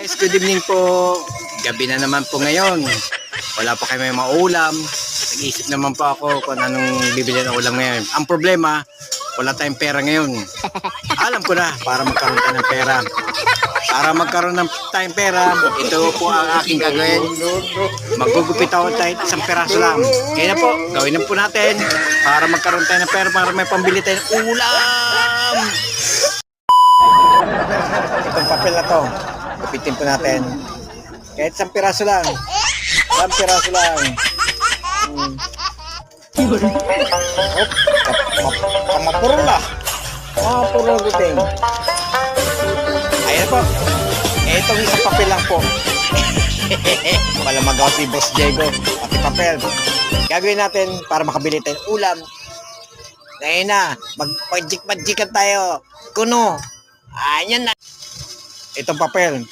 Guys, good evening po. Gabi na naman po ngayon. Wala pa kayo may maulam. Nag-iisip naman po ako kung anong bibili ng ulam ngayon. Ang problema, wala tayong pera ngayon. Alam ko na, para magkaroon tayo ng pera. Para magkaroon ng tayong pera, ito po ang aking gagawin. Magugupit ako tayo isang peraso lang. Kaya na po, gawin na po natin para magkaroon tayo ng pera, para may pambili tayo ng ulam. Itong papel na to, gupitin po natin. Kahit isang piraso lang. Isang piraso lang. Kamapuro na. Kamapuro guting. Ayan po. Itong isang papel lang po. Malamagaw si Boss Diego. Pati papel. Gagawin natin para makabili tayo ng ulam. Ngayon na. Mag-magic-magican tayo. Kuno. Ayan na. Itong papel.